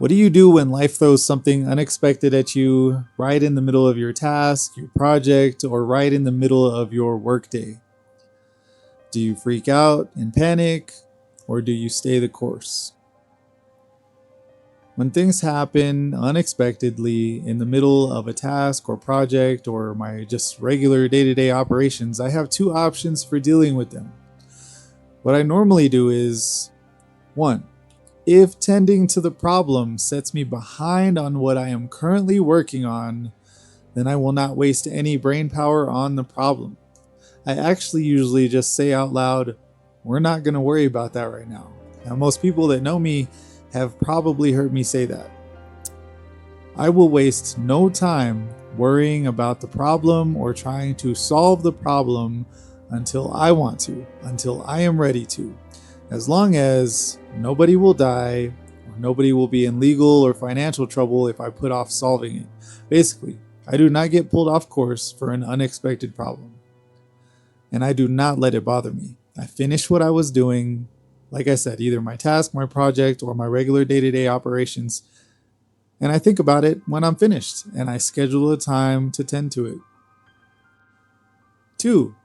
What do you do when life throws something unexpected at you right in the middle of your task, your project, or right in the middle of your workday? Do you freak out and panic, or do you stay the course? When things happen unexpectedly in the middle of a task or project or my just regular day-to-day operations, I have two options for dealing with them. What I normally do is, one, if tending to the problem sets me behind on what I am currently working on, then I will not waste any brain power on the problem. I actually usually just say out loud, we're not going to worry about that right now. Now, most people that know me have probably heard me say that. I will waste no time worrying about the problem or trying to solve the problem until I want to, until I am ready to. As long as nobody will die or nobody will be in legal or financial trouble if I put off solving it. Basically, I do not get pulled off course for an unexpected problem. And I do not let it bother me. I finish what I was doing, like I said, either my task, my project, or my regular day-to-day operations, and I think about it when I'm finished, and I schedule a time to tend to it. 2.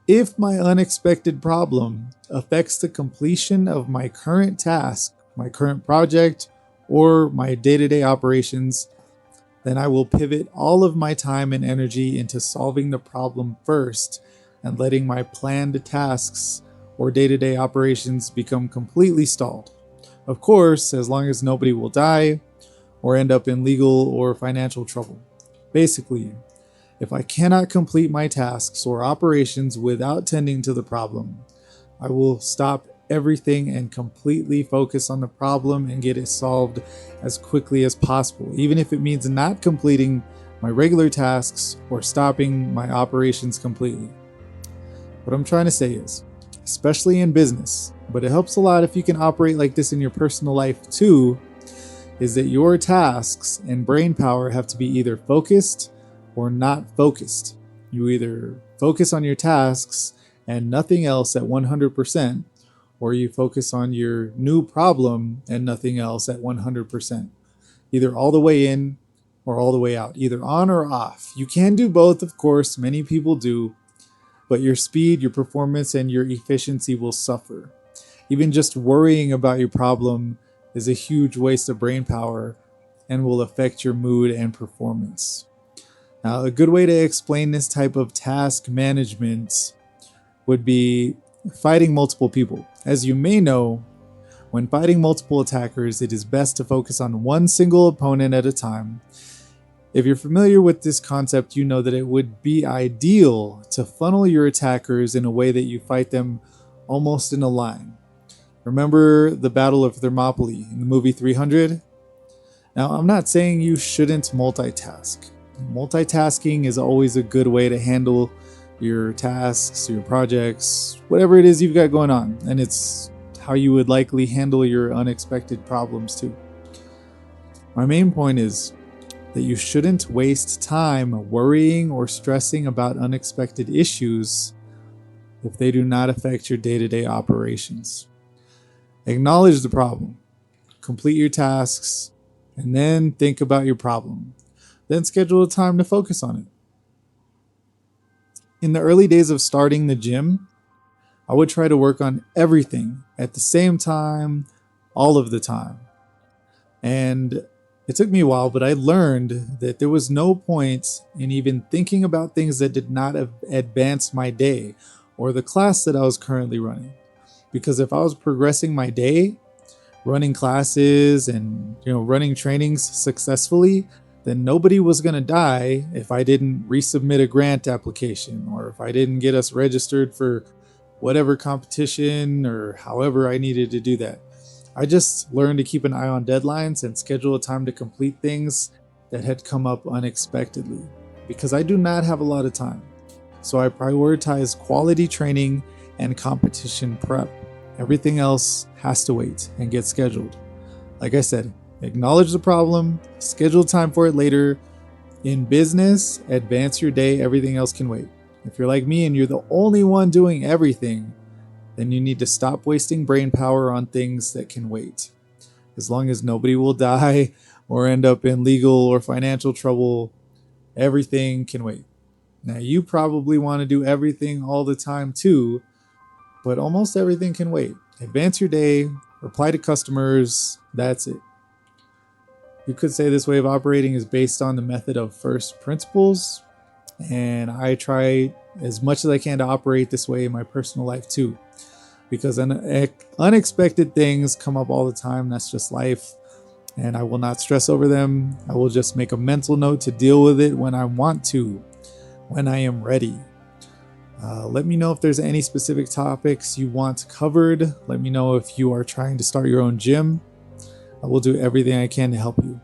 If my unexpected problem affects the completion of my current task, my current project, or my day-to-day operations, then I will pivot all of my time and energy into solving the problem first and letting my planned tasks or day-to-day operations become completely stalled. Of course, as long as nobody will die or end up in legal or financial trouble. Basically, if I cannot complete my tasks or operations without tending to the problem, I will stop everything and completely focus on the problem and get it solved as quickly as possible, even if it means not completing my regular tasks or stopping my operations completely. What I'm trying to say is, especially in business, but it helps a lot if you can operate like this in your personal life too, is that your tasks and brain power have to be either focused or not focused. You either focus on your tasks and nothing else at 100%, or you focus on your new problem and nothing else at 100%. Either all the way in or all the way out, either on or off. You can do both, of course, many people do, but your speed, your performance, and your efficiency will suffer. Even just worrying about your problem is a huge waste of brain power and will affect your mood and performance. Now, a good way to explain this type of task management would be fighting multiple people. As you may know, when fighting multiple attackers, it is best to focus on one single opponent at a time. If you're familiar with this concept, you know that it would be ideal to funnel your attackers in a way that you fight them almost in a line. Remember the Battle of Thermopylae in the movie 300? Now, I'm not saying you shouldn't multitask. Multitasking is always a good way to handle your tasks, your projects, whatever it is you've got going on. And it's how you would likely handle your unexpected problems too. My main point is that you shouldn't waste time worrying or stressing about unexpected issues if they do not affect your day-to-day operations. Acknowledge the problem, complete your tasks, and then think about your problem. Then schedule a time to focus on it. In the early days of starting the gym, I would try to work on everything at the same time, all of the time. And it took me a while, but I learned that there was no point in even thinking about things that did not advance my day or the class that I was currently running. Because if I was progressing my day, running classes and running trainings successfully, then nobody was going to die if I didn't resubmit a grant application or if I didn't get us registered for whatever competition or however I needed to do that. I just learned to keep an eye on deadlines and schedule a time to complete things that had come up unexpectedly because I do not have a lot of time. So I prioritize quality training and competition prep. Everything else has to wait and get scheduled. Like I said, acknowledge the problem, schedule time for it later. In business, advance your day, everything else can wait. If you're like me and you're the only one doing everything, then you need to stop wasting brain power on things that can wait. As long as nobody will die or end up in legal or financial trouble, everything can wait. Now, you probably want to do everything all the time too, but almost everything can wait. Advance your day, reply to customers, that's it. You could say this way of operating is based on the method of first principles, and I try as much as I can to operate this way in my personal life too, because unexpected things come up all the time. That's just life, and I will not stress over them. I will just make a mental note to deal with it when I want to, when I am ready. Let me know if there's any specific topics you want covered. Let me know if you are trying to start your own gym. I will do everything I can to help you.